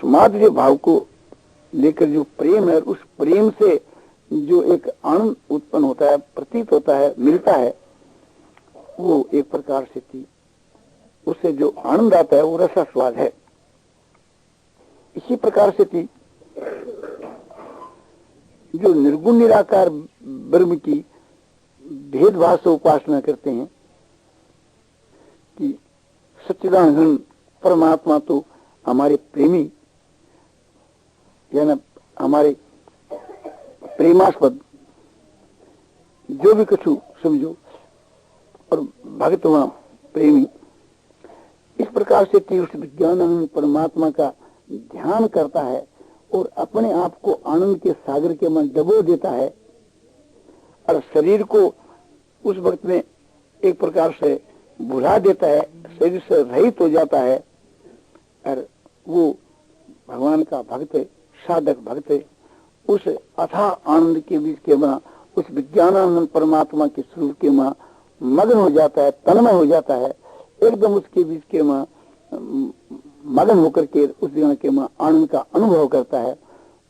उस माधुर्य भाव को लेकर जो प्रेम है, उस प्रेम से जो एक आनंद उत्पन्न होता है, प्रतीत होता है, मिलता है, वो एक प्रकार से थी, उससे जो आनंद आता है वो रसास्वाद है। इसी प्रकार से थी जो निर्गुण निराकार ब्रह्म की भेदभाव से उपासना करते हैं कि सच्चिदानंद परमात्मा तो हमारे प्रेमी यानी हमारे प्रेमास्पद जो भी कुछ समझो, और भक्त वहां प्रेमी। इस प्रकार से तीर्थ विज्ञान परमात्मा का ध्यान करता है और अपने आप को आनंद के सागर के मन डबो देता है, और शरीर को उस वक्त में एक प्रकार से भुला देता है, शरीर से रहित हो जाता है, और वो भगवान का भक्त है, साधक भक्त है। उस अथाह आनंद के बीच के मां, उस विज्ञानानंद परमात्मा के स्वरूप के मां मग्न हो जाता है, तन्मय हो जाता है, एकदम उसके बीच के मां मगन होकर के उस जगह के मां आनंद का अनुभव करता है।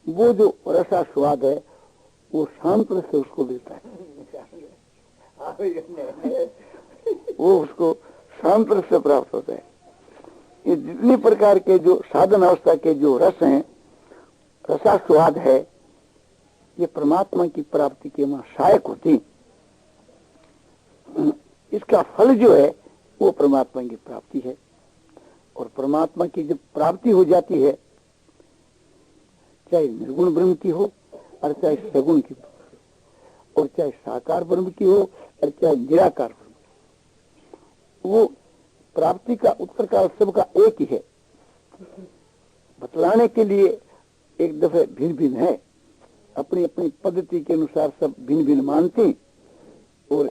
वो जो रसा स्वाद है वो शांत से उसको मिलता है, वो उसको शांत से प्राप्त होता है। ये जितने प्रकार के जो साधन अवस्था के जो रस हैं, रसा स्वाद है, ये परमात्मा की प्राप्ति के मां सहायक होती। इसका फल जो है वो परमात्मा की प्राप्ति है, और परमात्मा की जब प्राप्ति हो जाती है, चाहे निर्गुण ब्रह्म की हो और चाहे सगुण की हो, और चाहे साकार ब्रह्म की हो और चाहे निराकार ब्रह्म, वो प्राप्ति का उत्तर काल सबका एक ही है। बतलाने के लिए एक दफे भिन्न भिन्न है, अपनी अपनी पद्धति के अनुसार सब भिन्न भिन्न मानते, और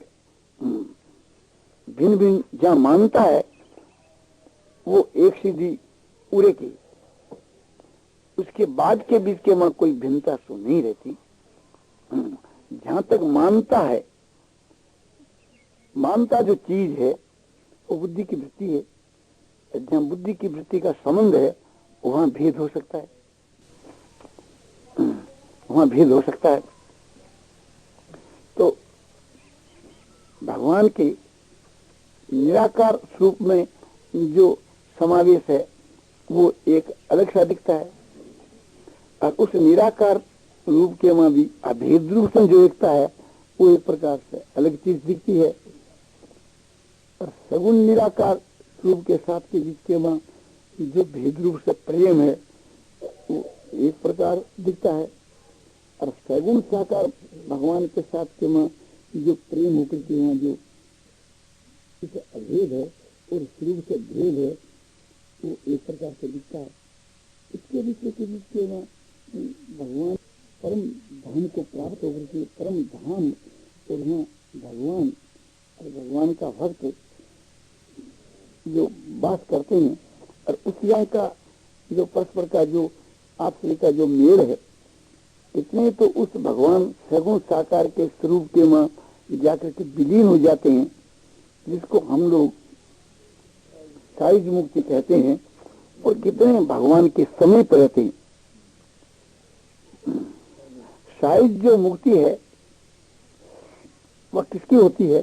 भिन्न भिन्न जहां मानता है वो एक सीधी उड़े की, उसके बाद के बीच के मां कोई भिन्नता तो नहीं रहती। जहां तक मानता है, मानता जो चीज है वो बुद्धि की वृत्ति है, जहां बुद्धि की वृत्ति का संबंध है वहां भेद हो सकता है, वहां भेद हो सकता है। तो भगवान के निराकार स्वरूप में जो समावेश है वो एक अलग सा दिखता है, और उस निराकार रूप के मां भी अभेद रूप से जो दिखता है वो एक प्रकार से अलग चीज दिखती है, और सगुण निराकार रूप के साथ के बीच के मां जो भेद रूप से प्रेम है वो एक प्रकार दिखता है, और सगुण साकार भगवान के साथ के मां जो प्रेम होकर के वहां जो अभेद है और स्वरूप से भेद है वो एक प्रकार से दिखता है। इसके बीच के बीच के मां भगवान परम धाम को प्राप्त होकर के परम धाम, और वहाँ भगवान और भगवान का भक्त जो वास करते हैं, और उस यहाँ का जो परस्पर का जो आपसी का जो मेल है, इतने तो उस भगवान सगुण साकार के स्वरूप के मां जाकर के विलीन हो जाते हैं, जिसको हम लोग साइज मुक्ति कहते हैं, और कितने भगवान के समीप रहते हैं। साइज जो मुक्ति है वह किसकी होती है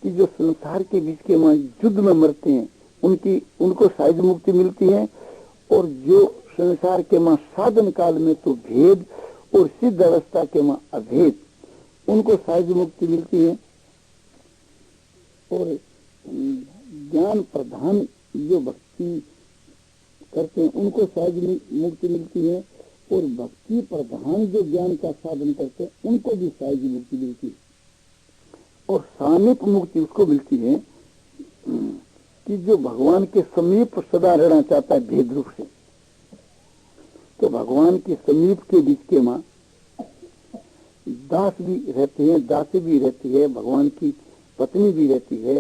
कि जो संसार के बीच के मां युद्ध में मरते हैं उनको साइज मुक्ति मिलती है, और जो संसार के मां साधन काल में तो भेद और सिद्ध अवस्था के मां अभेद, उनको साइज मुक्ति मिलती है, और ज्ञान प्रधान जो भक्ति करते हैं उनको साइज मुक्ति मिलती है, और भक्ति प्रधान जो ज्ञान का साधन करते हैं उनको भी साइज मुक्ति मिलती है, और सामीप मुक्ति उसको मिलती है कि जो भगवान के समीप सदा रहना चाहता है भेद रूप से। तो भगवान के समीप के बीच के मां दास भी रहते हैं, दासी भी रहती है, भगवान की पत्नी भी रहती है,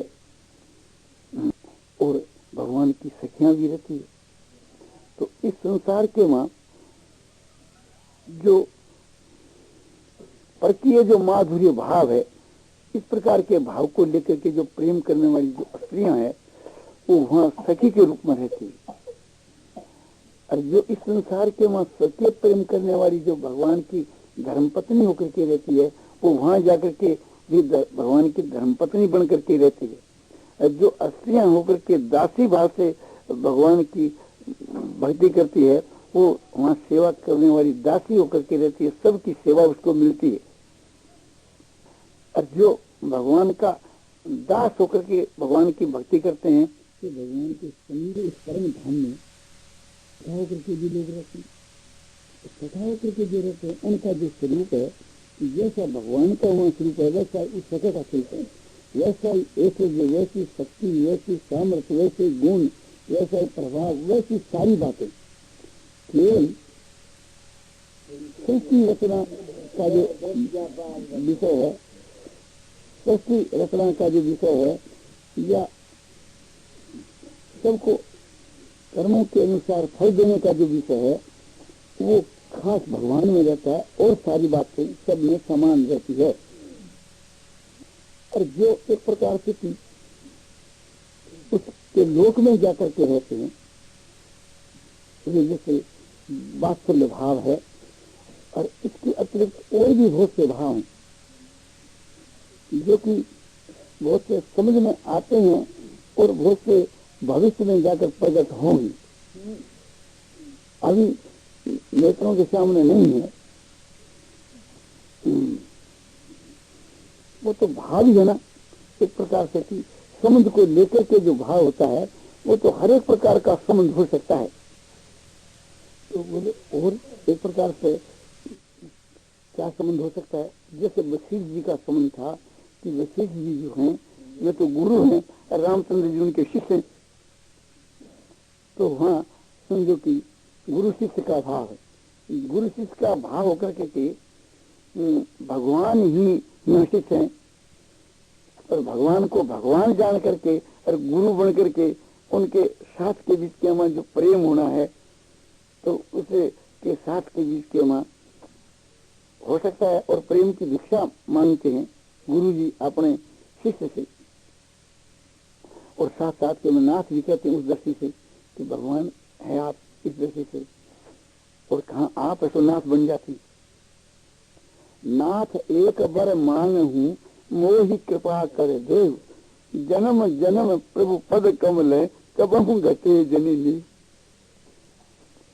और भगवान की सखियां भी रहती है। तो इस संसार के मां जो परकीय जो माधुर्य भाव है, इस प्रकार के भाव को लेकर के जो प्रेम करने वाली जो स्त्रियां हैं वो वहां सखी के रूप में रहती है, और जो इस संसार के वहां सत्य प्रेम करने वाली जो भगवान की धर्मपत्नी होकर के रहती है, वो वहां जाकर के भी भगवान की धर्मपत्नी बन करके रहती है। और जो स्त्रियां होकर के दासी भाव से भगवान की भक्ति करती है, वो वहां सेवा करने वाली दासी होकर के रहती है, सबकी सेवा उसको मिलती है। और जो भगवान का दास होकर के भगवान की भक्ति करते हैं, कि भगवान के समीर इस परम धाम में सखा होकर के भी लोग रहते हैं। सखा होकर के जो रहते हैं, उनका जो स्वरूप है, जैसा भगवान का वहाँ स्वरूप है, वैसा उस सखा का स्वरूप है। वैसा ऐसे वैसी शक्ति, वैसी सामर्थ्य, वैसे गुण, वैसा प्रभाव, वैसी सारी बातें। केवल सृष्टि रचना का जो विषय है, सृष्टि रचना का जो विषय है, या सबको कर्मों के अनुसार फल देने का जो विषय है, वो खास भगवान में रहता है, और सारी बातें सब में समान रहती है। और जो एक प्रकार से कि उसके लोक में जाकर के रहते हैं, जैसे वात्सल्य भाव है, और इसके अतिरिक्त और भी बहुत से भाव हैं जो कि बहुत से समझ में आते हैं और बहुत से भविष्य में जाकर प्रकट होंगे, अभी नेत्रों के सामने नहीं है। वो तो भाव ही है ना, एक प्रकार से कि संबंध को लेकर के जो भाव होता है, वो तो हर एक प्रकार का संबंध हो सकता है। तो बोले और एक प्रकार से क्या संबंध हो सकता है? जैसे वशिष्ठ जी का संबंध था कि वशिष्ठ जी जो हैं, वे तो गुरु हैं, रामचंद्र जी उनके शिष्य हैं। तो वहाँ समझो कि गुरु शिष्य का भाव है। गुरु शिष्य का भाव होकर के भगवान ही शिष्य हैं, और भगवान को भगवान जान करके और गुरु बन करके उनके साथ के बीच के हमारा जो प्रेम होना है, तो उसे के साथ के बीच के हमारा हो सकता है। और प्रेम की भिक्षा मांगते हैं गुरु जी अपने शिष्य से, और साथ साथ के में नाथ भी कहते हैं उस दृष्टि से कि भगवान है आप, इस दृष्टि से। और कहा आप ऐसो नाथ बन जाती। नाथ एक बार मांग हूँ, मोहि कृपा कर देव, जन्म जन्म प्रभु पद कमल, कबहू घटे जननी।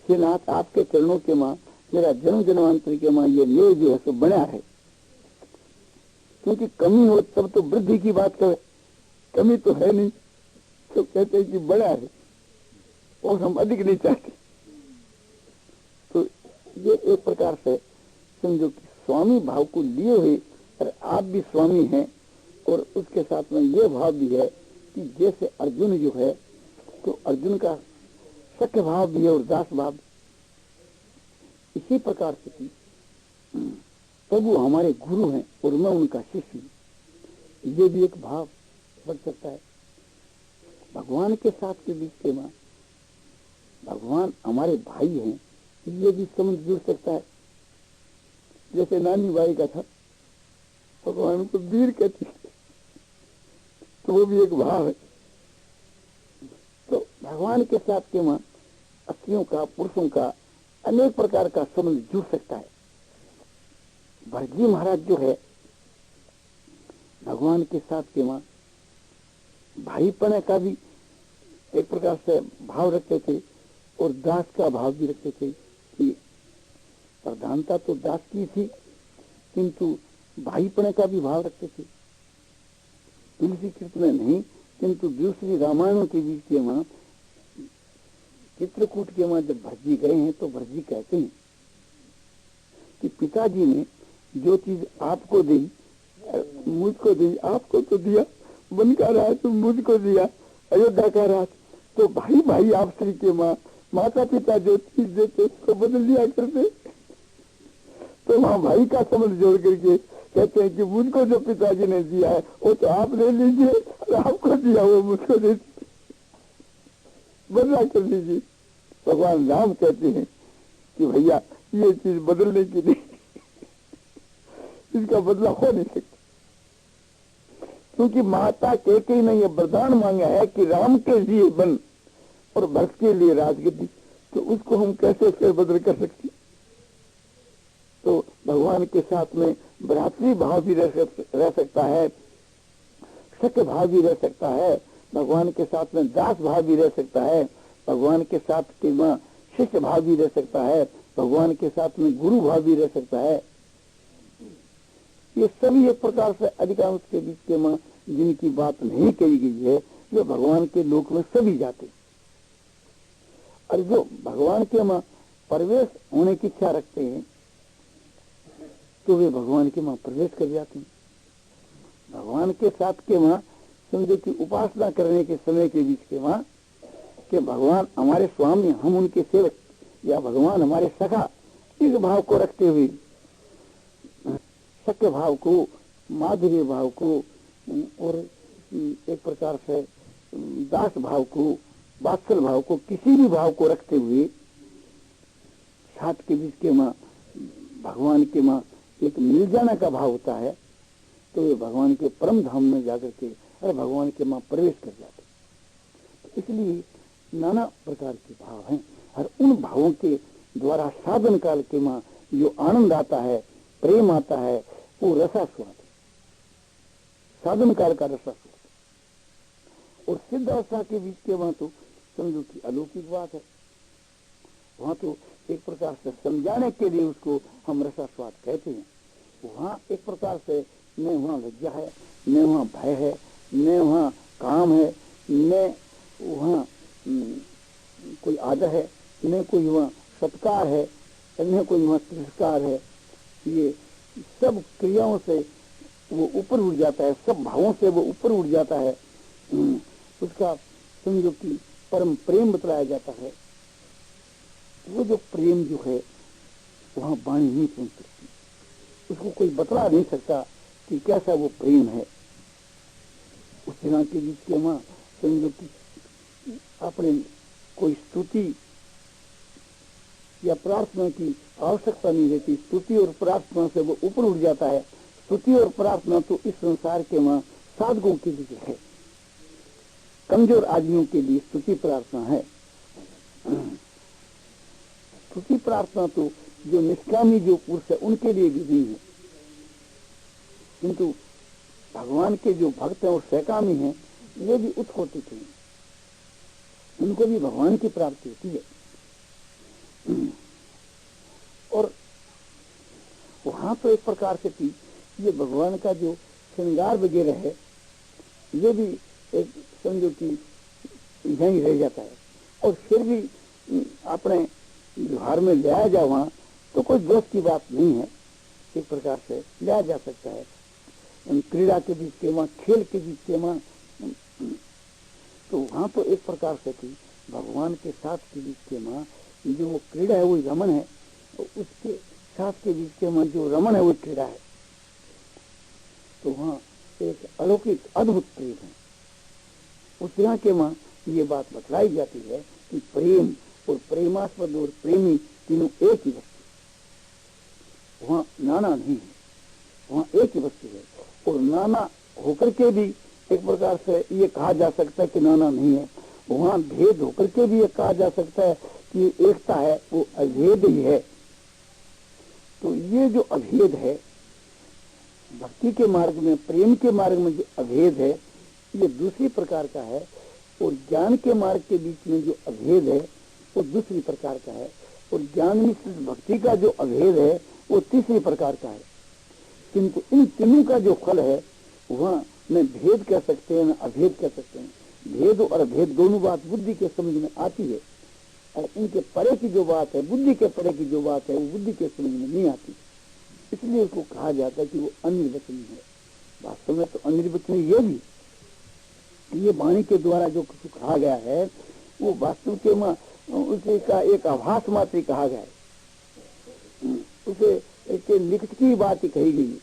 हे नाथ, आपके चरणों के माँ मेरा जन्म जन्मांतर के माँ ये मेरे जो है सो बना है। क्योंकि कमी हो तब तो वृद्धि की बात करे, कमी तो है नहीं, तो कहते हैं कि बड़ा है और हम अधिक नहीं चाहते। तो ये एक प्रकार से समझो कि स्वामी भाव को लिए हुए, और आप भी स्वामी हैं, और उसके साथ में ये भाव भी है कि जैसे अर्जुन जो है, तो अर्जुन का सख्य भाव भी है और दास भाव। इसी प्रकार से कि प्रभु हमारे गुरु हैं और मैं उनका शिष्य हूँ, ये भी एक भाव बढ़ सकता है। भगवान के साथ के बीच के मां भगवान हमारे भाई हैं, ये भी समझ जुड़ सकता है। जैसे नानी बाई का था, भगवान को वीर कहती है, तो वो भी एक भाव है। तो भगवान के साथ के मां स्त्रियों का, पुरुषों का अनेक प्रकार का संबंध जुड़ सकता है। भरजी महाराज जो है, भगवान के साथ के मां भाईपने का भी एक प्रकार से भाव रखते थे, और दास का भाव भी रखते थे कि प्रधानता तो दास की थी, किंतु भाईपने का भी भाव रखते थे। तुलसी कृत में नहीं, किंतु दूसरी रामायणों के बीच के मां, चित्रकूट के मां जब भरजी गए हैं, तो भरजी कहते हैं कि पिताजी ने जो चीज आपको दी, मुझको दी, आपको तो दिया वन का राज, तो मुझको दिया अयोध्या का राज। तो भाई भाई आप श्री के माँ, माता पिता जो चीज देते उसको बदल दिया करते। तो वहाँ भाई का समझ जोड़ करके कहते हैं कि मुझको जो पिताजी ने दिया है वो तो आप ले लीजिए, और आपको दिया वो मुझको दे बदला कर लीजिए। भगवान राम कहते हैं कि भैया ये चीज बदलने की नहीं, इसका बदला हो नहीं सकता। क्योंकि माता कैकेयी ने यह वरदान मांगा है कि राम के लिए बन और भक्त के लिए राजगद्दी। तो उसको हम कैसे फेरबदल कर सकते? तो भगवान के साथ में भ्रातृ भाव भी रह सकता है, सत्य भाव भी रह सकता है, भगवान के साथ में दास भाव भी रह सकता है, भगवान के साथ में शिष्य भाव भी रह सकता है, भगवान के साथ में गुरु भाव भी रह सकता है। ये सभी एक प्रकार से अधिकांश के बीच के मां जिनकी बात नहीं कही गई है, वे भगवान के लोक में सभी जाते, और जो भगवान के मां प्रवेश होने की इच्छा रखते हैं तो वे भगवान के मां प्रवेश कर जाते हैं। भगवान के साथ के मां समझो कि उपासना करने के समय के बीच के मां कि भगवान हमारे स्वामी, हम उनके सेवक, या भगवान हमारे सखा, इस भाव को रखते हुए सख्य भाव को, माधुर्य भाव को और एक प्रकार से दास भाव को, वात्सल भाव को, किसी भी भाव को रखते हुए साथ के बीच के मां भगवान के मां एक मिल जाना का भाव होता है, तो वे भगवान के परम धाम में जाकर के अरे भगवान के मां प्रवेश कर जाते। तो इसलिए नाना प्रकार के भाव हैं, और उन भावों के द्वारा साधन काल के मां जो आनंद आता है, प्रेम आता है, वो रसास्वाद, साधन काल का रसास्वाद। और सिद्ध अवस्था के बीच के वहां तो समझो कि अलौकिक बात है, वहां तो एक प्रकार से समझाने के लिए उसको हम रसास्वाद कहते हैं। वहां एक प्रकार से न वहां लज्जा है, न वहां भय है, न वहां काम है, न वहां कोई आदर है, न कोई वहां सत्कार है, न कोई वहां तिरस्कार है। ये सब क्रियाओं से वो ऊपर उठ जाता है, सब भावों से वो ऊपर उठ जाता है। उसका समझो कि परम प्रेम बतलाया जाता है। वो जो प्रेम जो है वहां वाणी नहीं पहुंच सकती, उसको कोई बतला नहीं सकता कि कैसा वो प्रेम है। उस तरह के बीच के मां समझो कि अपने कोई स्तुति या प्रार्थना की आवश्यकता नहीं रहती, स्तुति और प्रार्थना से वो ऊपर उठ जाता है। स्तुति और प्रार्थना तो इस संसार के मां साधकों के लिए है, कमजोर आदमियों के लिए स्तुति प्रार्थना है। स्तुति प्रार्थना तो जो निष्कामी जो पुरुष है उनके लिए भी नहीं है, किंतु भगवान के जो भक्त हैं और सहकामी हैं वे भी उत्कोटि के हैं, उनको भी भगवान की प्राप्ति होती है। और वहां तो एक प्रकार से थी ये भगवान का जो श्रृंगार वगैरह है ये भी एक समझो कि यहीं रह जाता है, और फिर भी अपने व्यवहार में लाया जाए वहां तो कोई दोष की बात नहीं है, एक प्रकार से लाया जा सकता है। क्रीड़ा के बीच के वहां, खेल के बीच के वहां, तो वहां तो एक प्रकार से थी भगवान के साथ के बीच के वहां जो वो क्रीड़ा है वो रमन है, और उसके साथ के बीच के वहां जो रमन है वो क्रीड़ा है। तो वहां एक अलौकिक अद्भुत प्रेम है। उस तरह के वहां ये बात बतलाई जाती है कि प्रेम और प्रेमास्पद और प्रेमी तीनों एक ही वस्तु, वहां नाना नहीं है, वहां एक ही वस्तु है। और नाना होकर के भी एक प्रकार से ये कहा जा सकता है कि नाना नहीं है, वहां भेद होकर के भी ये कहा जा सकता है कि एकता है, वो अभेद ही है। तो ये जो अभेद है भक्ति के मार्ग में, प्रेम के मार्ग में जो अभेद है ये दूसरी प्रकार का है, और ज्ञान के मार्ग के बीच में जो अभेद है वो दूसरी प्रकार का है, और ज्ञान मिश्रित भक्ति का जो अभेद है वो तीसरी प्रकार का है। किंतु इन तीनों का जो फल है वह न भेद कह सकते हैं न अभेद कह सकते हैं। भेद और अभेद दोनों बात बुद्धि के समझ में आती है, और इनके परे की जो बात है, बुद्धि के परे की जो बात है वो बुद्धि के समझ में नहीं आती, इसलिए उसको कहा जाता है कि वो अनिर्वचनीय है। वास्तव में तो अनिर्वचनीय ये भी, ये वाणी के द्वारा जो कुछ कहा गया है वो वास्तव के उसे का एक आभास मात्र कहा गया है, उसे एक लिखित की बात ही कही गई।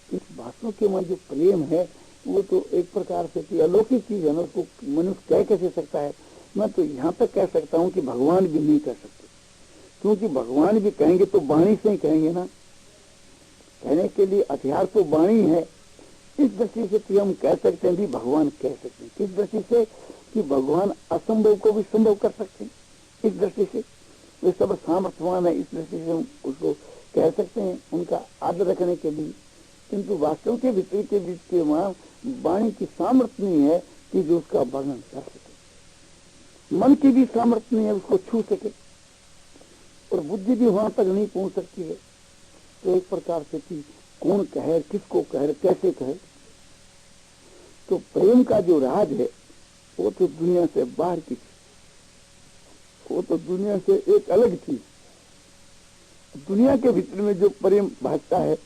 इस वास्तव के में जो प्रेम है वो तो एक प्रकार से अलौकिक चीज है ना, उसको मनुष्य कह कैसे सकता है। मैं तो यहाँ तक कह सकता हूँ कि भगवान भी नहीं कह सकते, क्योंकि भगवान भी कहेंगे तो वाणी से ही कहेंगे ना, कहने के लिए हथियार तो वाणी है। इस दृष्टि से तो हम कह सकते हैं भी भगवान कह सकते हैं। किस दृष्टि से कि भगवान असंभव को भी संभव कर सकते हैं, इस दृष्टि से वे सब सामर्थ्यवान है, इस दृष्टि से हम उसको कह सकते हैं उनका आदर रखने के लिए। किंतु वास्तव के विपरीत के बीच के वहां वाणी की सामर्थ्य नहीं है कि जो उसका वर्णन कर सके, मन की भी सामर्थ्य नहीं है उसको छू सके, और बुद्धि भी वहां तक नहीं पहुंच सकती है। तो एक प्रकार से कि कौन कहे, किसको कहे, कैसे कहे। तो प्रेम का जो राज है वो तो दुनिया से बाहर की चीज, वो तो दुनिया से एक अलग चीज। दुनिया के भीतर में जो प्रेम भागता है,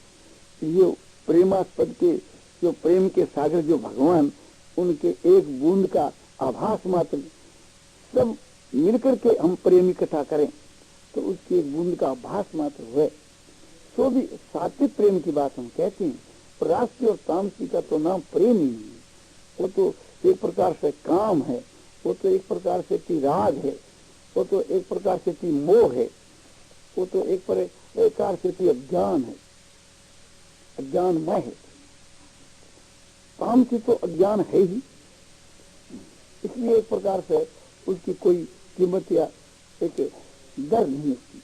ये प्रेमास्पद के जो प्रेम के सागर जो भगवान, उनके एक बूंद का आभास मात्र सब मिलकर के हम प्रेम इकट्ठा करें तो उसकी एक बूंद का आभास मात्र हुए, तो भी सात्विक प्रेम की बात हम कहते हैं। और राष्ट्रीय और तामसी का तो नाम प्रेम ही नहीं है, वो तो एक प्रकार से काम है, वो तो एक प्रकार से की राग है, वो तो एक प्रकार से की मोह है, वो तो एक प्रकार से की अज्ञान है, अज्ञानमय है। तामसी तो अज्ञान है ही, इसलिए एक प्रकार से उसकी कोई कीमत या एक दर नहीं होती।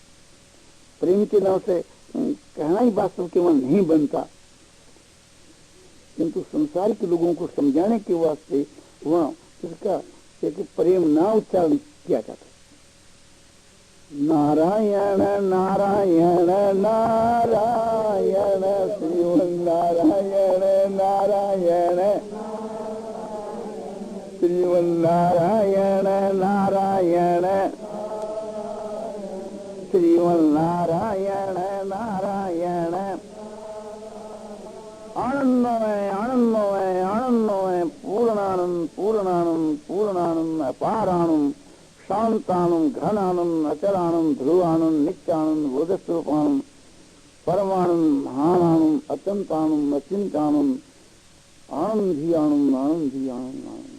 प्रेम के नाम से कहना ही वास्तव के मन नहीं बनता, किंतु संसार के लोगों को समझाने के वास्ते वहां इसका एक प्रेम ना उच्चारण किया जाता। नारायण नारायण नारायण श्रीमन्नारायण नारायण श्रीमन्नारायण नारायण श्रीमन्नारायण नारायण। आनंदमय आनंदमय आनंदमय पूर्णानंद पूर्णानंद पूर्णानंद अपारानंद शांतानंद घनानंद अचलानंद ध्रुवानंद नित्यानंद बोधस्वरूपानंद परमानंद महानानंद अत्यंतानंद अचिंतानंद आनंद ही आनंद आनंद ही आनंद आनंद।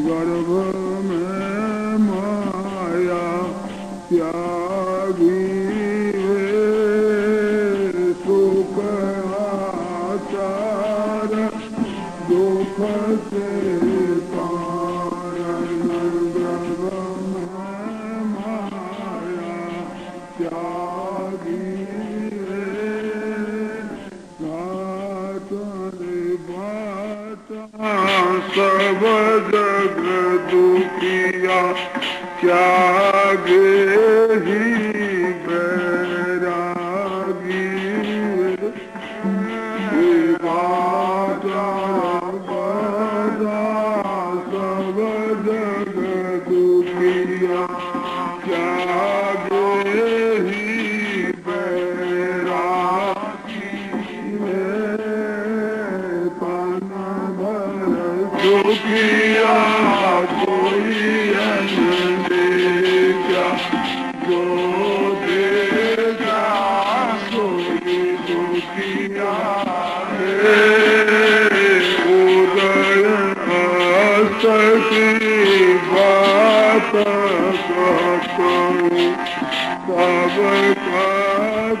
गर्भ में माया त्यागी सुख आचार दुख से कारण। गर्भ में माया त्यागी सब जग दुखिया त्यागे ही बैरागी। सब जग दुखिया त्यागे ही बैरागी। दुखिया कोई अनदेखा जो देखा कोई दुखिया उदय अस्त की बात करूं सबका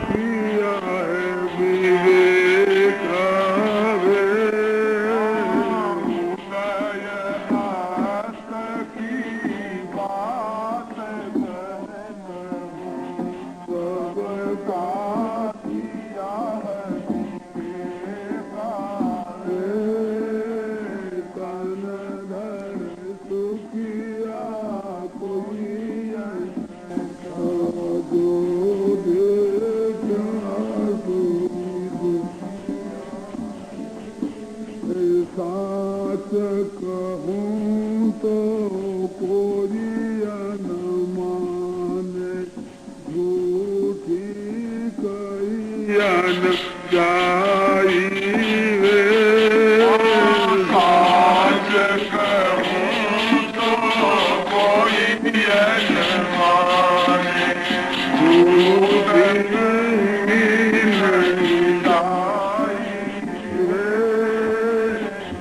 किया है विवेक कहूँ तो कोरिया न माने झूठी कहिया न जाई वे साच कहूँ तो कोई न माने झूठी नहीं जाई वे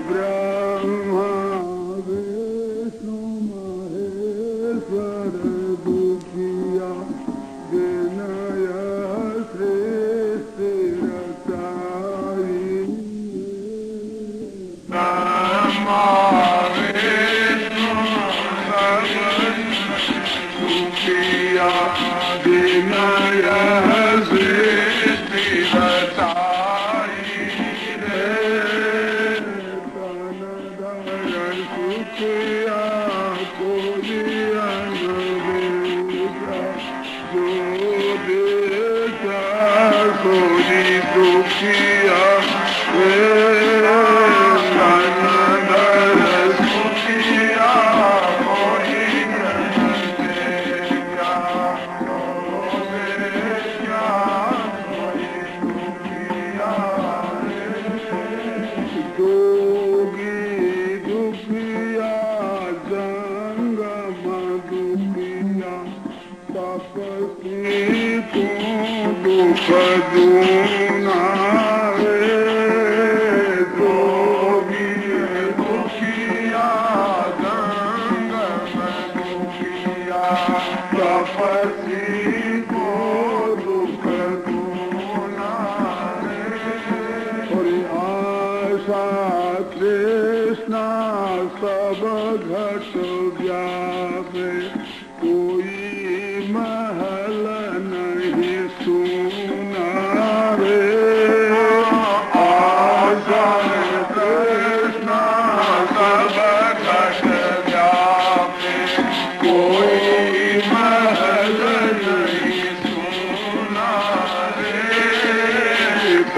ब्रह्मा विष्णु महेश्वर दुखिया विनय सृष्टि रचाई ब्रह्मा विष्णु दुखिया विनय सृष्टि रचाई सुखिया कोरिया जो देखा सोरी दुखिया सुखिया दुख दूना जोगी दुखिया गंग दुखिया तपसी को दुख दूना और आशा तृष्णा सब घट व्यापे कोई महल नहीं सुना रे आशा तृष्णा सब घट व्यापे कोई महल नहीं सुना रे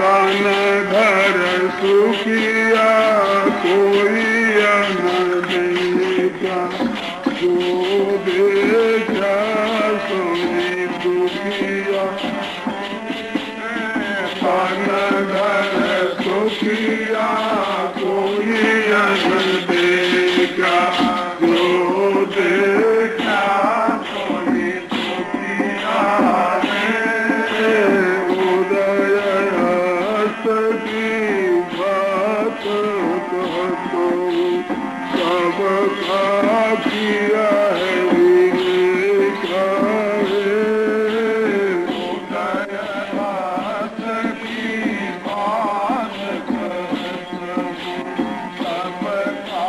कान घर सुखिया कोई न देखा जो देखा सोनी दुखिया कान घर सुखिया कोई न देखा जो देखा सोनी दुखिया उदय की बात कहतो सबका किया है विवेका उदय की बात सबका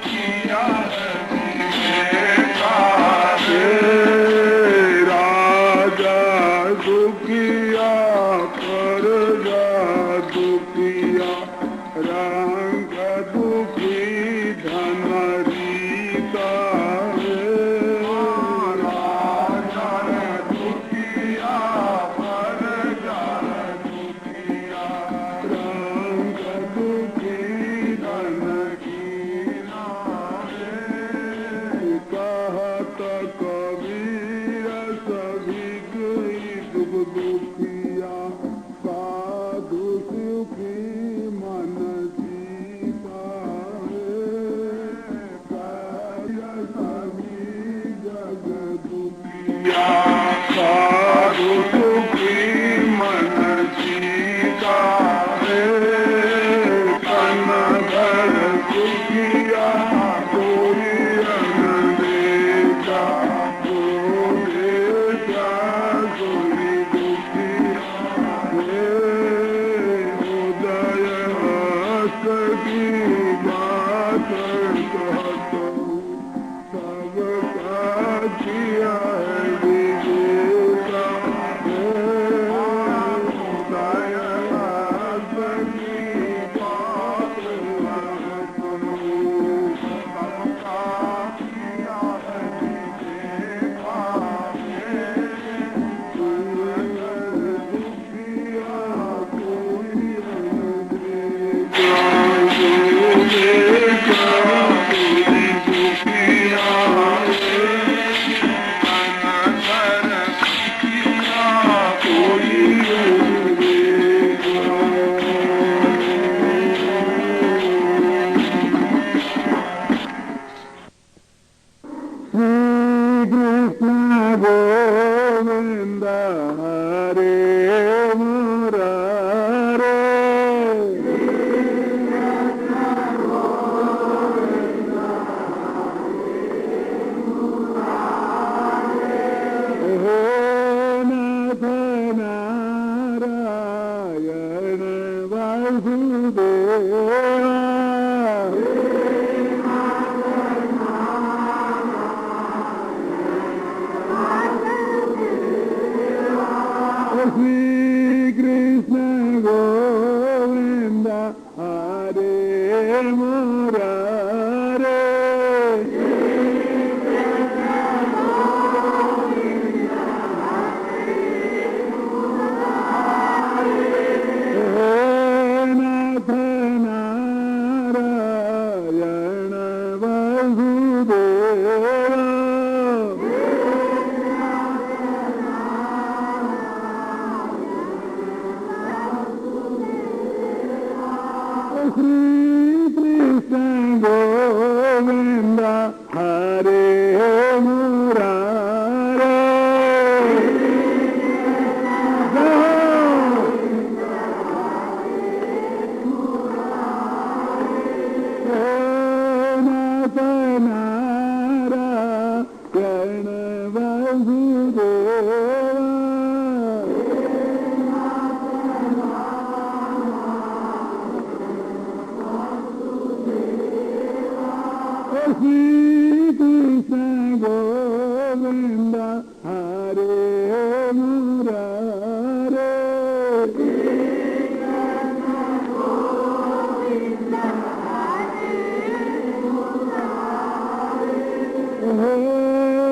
किया है विवेका राजा दुखिया प्रजा दुखिया रंग दुखी धन रीता राजा दुखिया प्रजा दुखिया रंग दुखी धन कीना कहत कबीर सभी गई दुख दुखिया साधु सुखी मन सीता सभी जग दुखिया साधु सुखी मन सीता तन घर सुखिया कोई न देखा जो देखा कोई दुखिया उदय की बात कहतो सबका किया है विवेका उदय की बात कहतो सबका किया है विवेका दुखिया कोई न देखा Shri Krishna Govinda Hare Murare Nath Narayana Vasudeva Shri Krishna Govinda Hare Murare Nath Narayana Vasudeva Shri Krishna Govinda Hare Murare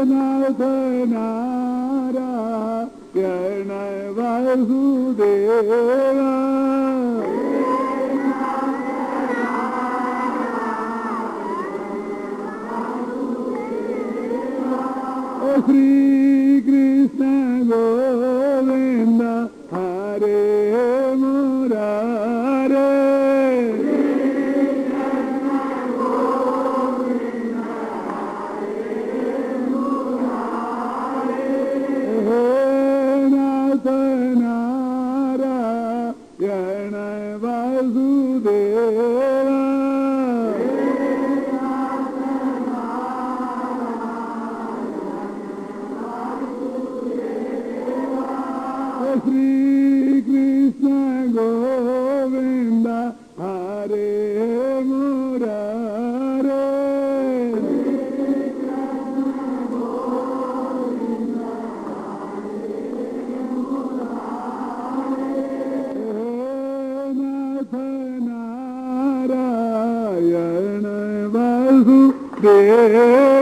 Nath Narayana Vasudeva Shri Krishna Govinda Hare Murare Nath Narayana Vasudeva Shri Krishna Govinda Hare Murare Nath Narayana Vasudeva